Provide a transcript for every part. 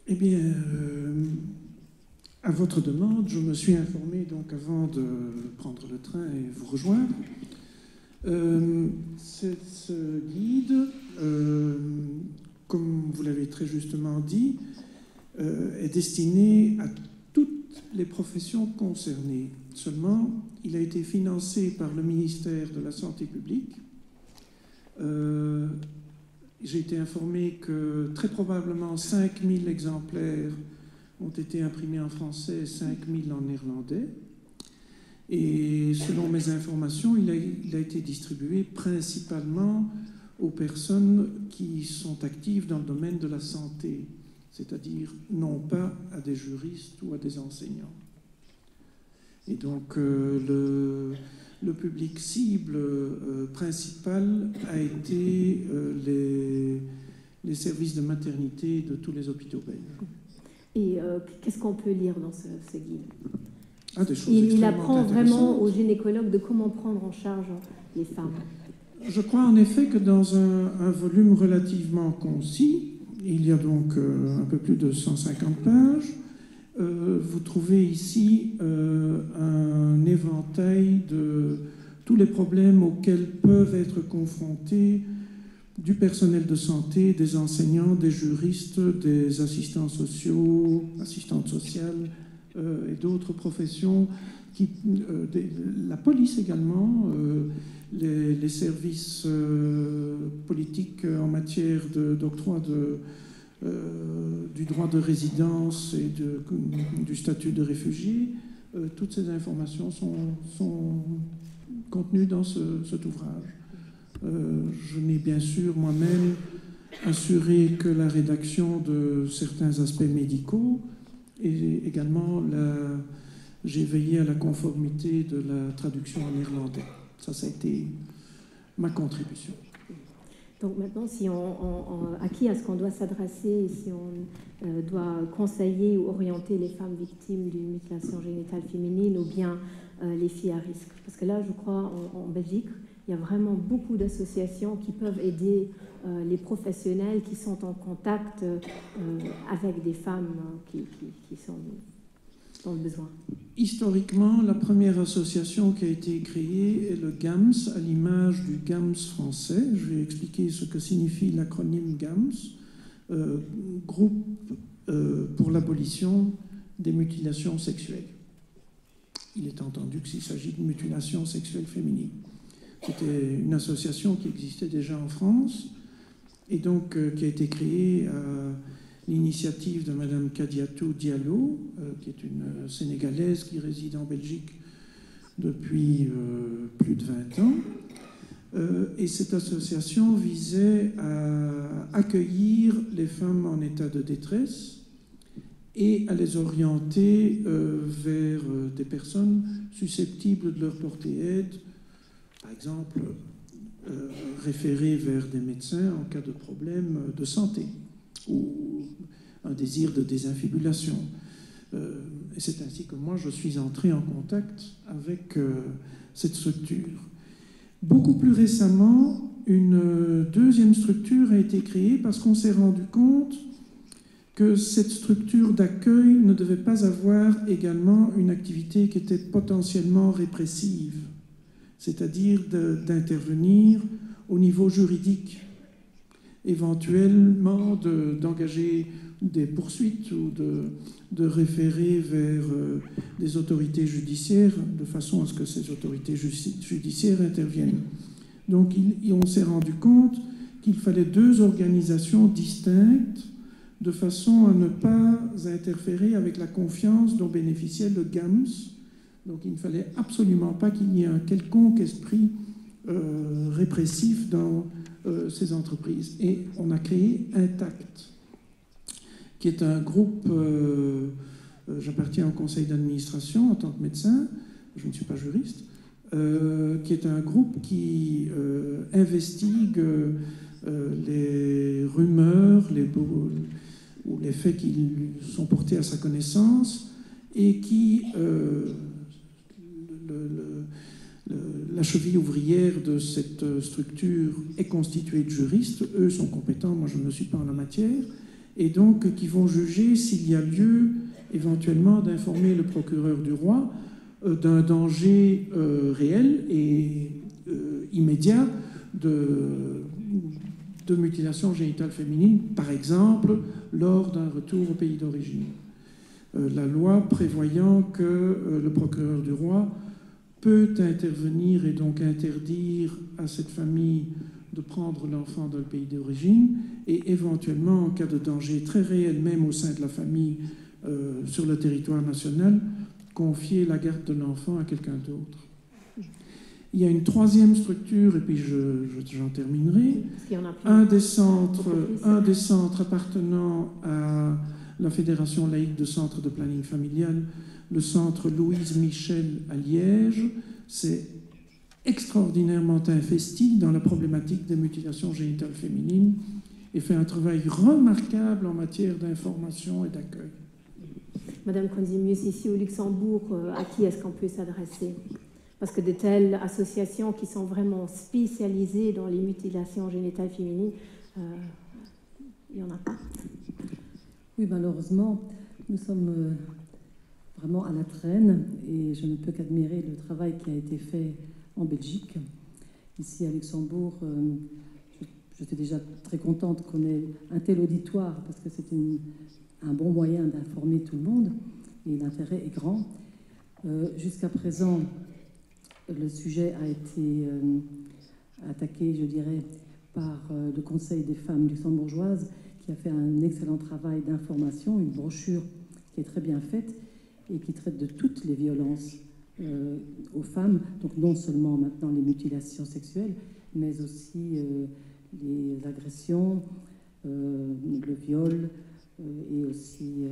Eh bien, à votre demande, je me suis informé donc avant de prendre le train et vous rejoindre. Ce guide, comme vous l'avez très justement dit, est destiné à toutes les professions concernées. Seulement, il a été financé par le ministère de la Santé publique. J'ai été informé que très probablement 5000 exemplaires ont été imprimés en français, 5000 en néerlandais. Et selon mes informations, il a été distribué principalement aux personnes qui sont actives dans le domaine de la santé, c'est-à-dire non pas à des juristes ou à des enseignants. Et donc le public cible principal a été les services de maternité de tous les hôpitaux belges. Et qu'est-ce qu'on peut lire dans ce guide? Des choses il apprend vraiment aux gynécologues de comment prendre en charge les femmes. Je crois en effet que dans un volume relativement concis, il y a donc un peu plus de 150 pages, vous trouvez ici un éventail de tous les problèmes auxquels peuvent être confrontés du personnel de santé, des enseignants, des juristes, des assistants sociaux, assistantes sociales et d'autres professions, la police également, les services politiques en matière d'octroi du droit de résidence et du statut de réfugié. Toutes ces informations sont contenues dans cet ouvrage. Je n'ai bien sûr moi-même assuré que la rédaction de certains aspects médicaux et également j'ai veillé à la conformité de la traduction en néerlandais. Ça a été ma contribution. Donc maintenant, à qui est-ce qu'on doit s'adresser, si on doit conseiller ou orienter les femmes victimes d'une mutilation génitale féminine ou bien les filles à risque? Parce que là, je crois, en Belgique, il y a vraiment beaucoup d'associations qui peuvent aider les professionnels qui sont en contact avec des femmes qui sont dans le besoin. Historiquement, la première association qui a été créée est le GAMS, à l'image du GAMS français. Je vais expliquer ce que signifie l'acronyme GAMS, Groupe pour l'abolition des mutilations sexuelles. Il est entendu qu'il s'agit de mutilations sexuelles féminines. C'était une association qui existait déjà en France et donc qui a été créée à l'initiative de Mme Kadiatou Diallo, qui est une Sénégalaise qui réside en Belgique depuis plus de 20 ans. Et cette association visait à accueillir les femmes en état de détresse et à les orienter vers des personnes susceptibles de leur porter aide. Par exemple, référer vers des médecins en cas de problème de santé ou un désir de désinfibulation. Et c'est ainsi que moi, je suis entré en contact avec cette structure. Beaucoup plus récemment, une deuxième structure a été créée parce qu'on s'est rendu compte que cette structure d'accueil ne devait pas avoir également une activité qui était potentiellement répressive, c'est-à-dire d'intervenir au niveau juridique, éventuellement d'engager des poursuites ou de référer vers des autorités judiciaires de façon à ce que ces autorités judiciaires interviennent. Donc on s'est rendu compte qu'il fallait deux organisations distinctes de façon à ne pas interférer avec la confiance dont bénéficiait le GAMS. Donc il ne fallait absolument pas qu'il y ait un quelconque esprit répressif dans ces entreprises. Et on a créé Intact, qui est un groupe, j'appartiens au conseil d'administration en tant que médecin, je ne suis pas juriste, qui est un groupe qui investigue les rumeurs ou les faits qui sont portés à sa connaissance et qui, la cheville ouvrière de cette structure est constituée de juristes. Eux sont compétents, moi je ne le suis pas en la matière. et donc qui vont juger s'il y a lieu éventuellement d'informer le procureur du roi d'un danger réel et immédiat de mutilation génitale féminine, par exemple lors d'un retour au pays d'origine. La loi prévoyant que le procureur du roi peut intervenir et donc interdire à cette famille de prendre l'enfant dans le pays d'origine et éventuellement, en cas de danger très réel, même au sein de la famille sur le territoire national, confier la garde de l'enfant à quelqu'un d'autre. Il y a une troisième structure, et puis j'en terminerai. Un des centres appartenant à la Fédération laïque de centres de planning familial, le centre Louise Michel à Liège, c'est extraordinairement investi dans la problématique des mutilations génitales féminines et fait un travail remarquable en matière d'information et d'accueil. Madame Conzimus, ici au Luxembourg, à qui est-ce qu'on peut s'adresser? Parce que de telles associations qui sont vraiment spécialisées dans les mutilations génitales féminines, il n'y en a pas. Oui, malheureusement, nous sommes vraiment à la traîne et je ne peux qu'admirer le travail qui a été fait en Belgique. Ici à Luxembourg, je suis déjà très contente qu'on ait un tel auditoire parce que c'est un bon moyen d'informer tout le monde et l'intérêt est grand. Jusqu'à présent, le sujet a été attaqué, je dirais, par le Conseil des femmes luxembourgeoises qui a fait un excellent travail d'information, une brochure qui est très bien faite et qui traite de toutes les violences aux femmes, donc non seulement maintenant les mutilations sexuelles, mais aussi les agressions, le viol et aussi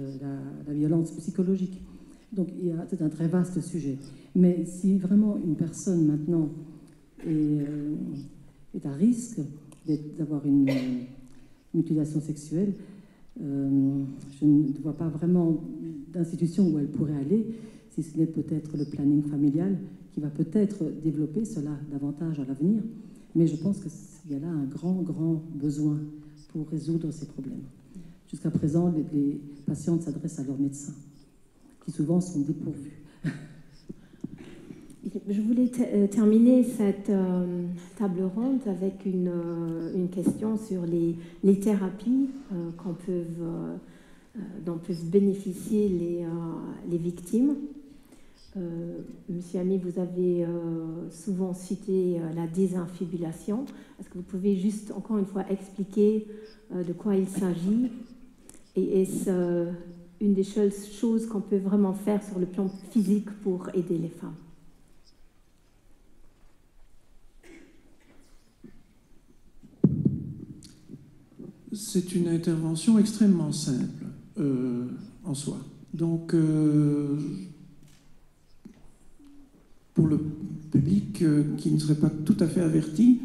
la violence psychologique. Donc c'est un très vaste sujet. Mais si vraiment une personne maintenant est à risque d'avoir une mutilation sexuelle, je ne vois pas vraiment d'institution où elle pourrait aller, si ce n'est peut-être le planning familial qui va peut-être développer cela davantage à l'avenir. Mais je pense qu'il y a là un grand, grand besoin pour résoudre ces problèmes. Jusqu'à présent, les patientes s'adressent à leurs médecins, qui souvent sont dépourvus. Je voulais terminer cette table ronde avec une question sur les thérapies dont peuvent bénéficier les victimes. Monsieur Ami, vous avez souvent cité la désinfibulation. Est-ce que vous pouvez juste encore une fois expliquer de quoi il s'agit? Et est-ce une des choses qu'on peut vraiment faire sur le plan physique pour aider les femmes? C'est une intervention extrêmement simple en soi. Donc, pour le public qui ne serait pas tout à fait averti,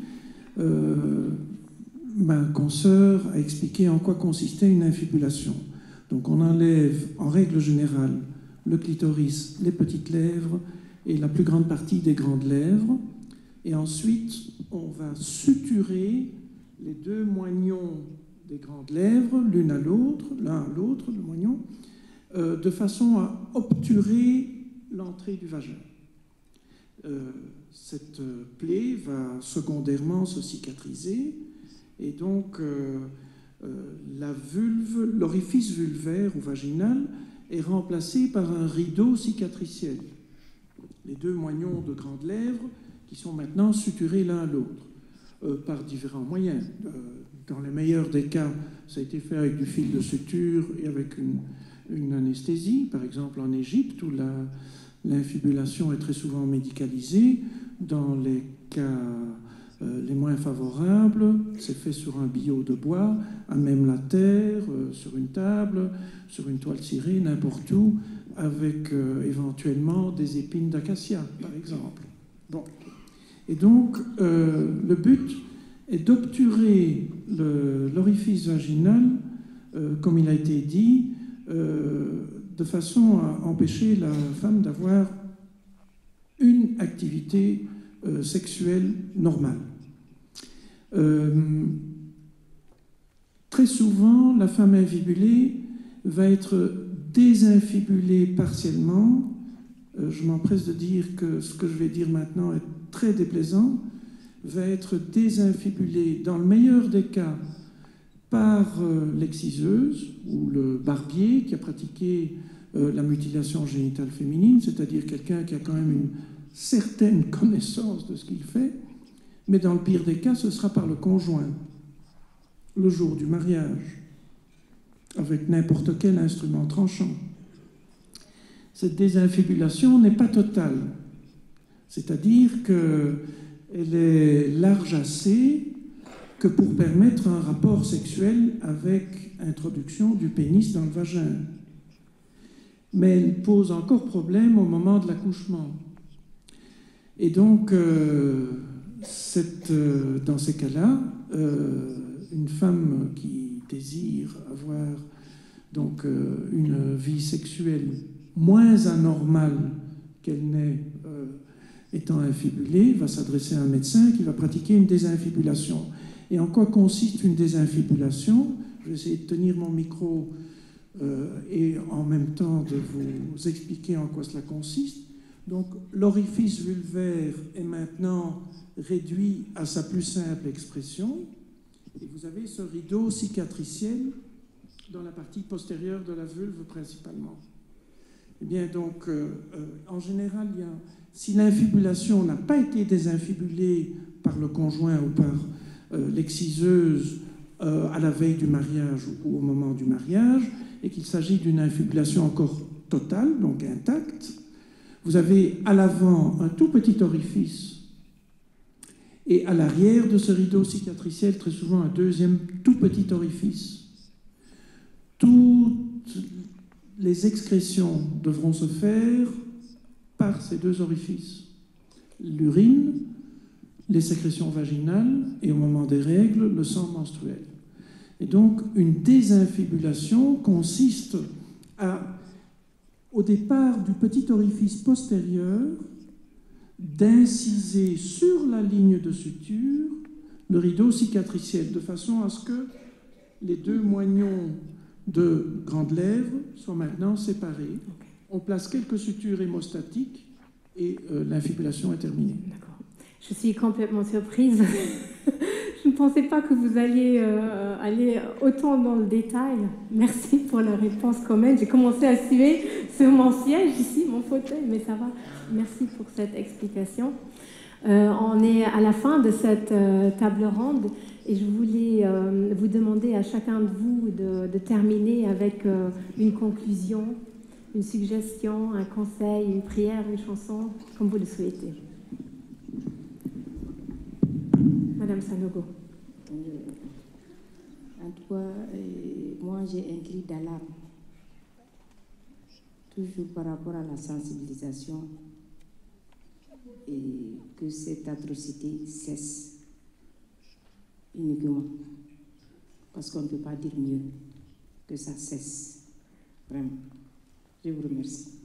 ma consoeur a expliqué en quoi consistait une infibulation. Donc on enlève en règle générale le clitoris, les petites lèvres et la plus grande partie des grandes lèvres. Et ensuite, on va suturer les deux moignons des grandes lèvres, l'un à l'autre, le moignon, de façon à obturer l'entrée du vagin. Cette plaie va secondairement se cicatriser et donc la vulve, l'orifice vulvaire ou vaginal est remplacé par un rideau cicatriciel. Les deux moignons de grandes lèvres qui sont maintenant suturés l'un à l'autre par différents moyens. Dans les meilleurs des cas, ça a été fait avec du fil de suture et avec une anesthésie. Par exemple, en Égypte, où l'infibulation est très souvent médicalisée. Dans les cas les moins favorables, c'est fait sur un billot de bois, à même la terre, sur une table, sur une toile cirée, n'importe où, avec éventuellement des épines d'acacia, par exemple. Bon. Et donc, le but est d'obturer l'orifice vaginal, comme il a été dit, de façon à empêcher la femme d'avoir une activité sexuelle normale. très souvent, la femme infibulée va être désinfibulée partiellement. Je m'empresse de dire que ce que je vais dire maintenant est très déplaisant. Va être désinfibulée, dans le meilleur des cas, par l'exciseuse ou le barbier qui a pratiqué la mutilation génitale féminine, c'est-à-dire quelqu'un qui a quand même une certaine connaissance de ce qu'il fait, mais dans le pire des cas, ce sera par le conjoint, le jour du mariage, avec n'importe quel instrument tranchant. Cette désinfibulation n'est pas totale, c'est-à-dire qu'elle est large assez que pour permettre un rapport sexuel avec introduction du pénis dans le vagin. Mais elle pose encore problème au moment de l'accouchement. Et donc, dans ces cas-là, une femme qui désire avoir donc, une vie sexuelle moins anormale qu'elle n'est étant infibulée va s'adresser à un médecin qui va pratiquer une désinfibulation. Et en quoi consiste une désinfibulation? Je vais essayer de tenir mon micro et en même temps de vous expliquer en quoi cela consiste. Donc, l'orifice vulvaire est maintenant réduit à sa plus simple expression. Et vous avez ce rideau cicatriciel dans la partie postérieure de la vulve principalement. Eh bien, donc, en général, si l'infibulation n'a pas été désinfibulée par le conjoint ou par l'exciseuse à la veille du mariage ou au moment du mariage, et qu'il s'agit d'une infibulation encore totale, donc intacte, vous avez à l'avant un tout petit orifice et à l'arrière de ce rideau cicatriciel, très souvent un deuxième tout petit orifice. Toutes les excrétions devront se faire par ces deux orifices. L'urine, les sécrétions vaginales et au moment des règles, le sang menstruel. Et donc, une désinfibulation consiste au départ du petit orifice postérieur, d'inciser sur la ligne de suture le rideau cicatriciel, de façon à ce que les deux moignons de grandes lèvres soient maintenant séparés. On place quelques sutures hémostatiques et l'infibulation est terminée. D'accord. Je suis complètement surprise. Je ne pensais pas que vous alliez aller autant dans le détail. Merci pour la réponse quand même. J'ai commencé à suer sur mon siège ici, mon fauteuil, mais ça va. Merci pour cette explication. On est à la fin de cette table ronde et je voulais vous demander à chacun de vous de terminer avec une conclusion, une suggestion, un conseil, une prière, une chanson, comme vous le souhaitez. Madame Sanogo. En tout cas, moi j'ai un cri d'alarme, toujours par rapport à la sensibilisation, et que cette atrocité cesse uniquement, parce qu'on ne peut pas dire mieux, que ça cesse, vraiment. Je vous remercie.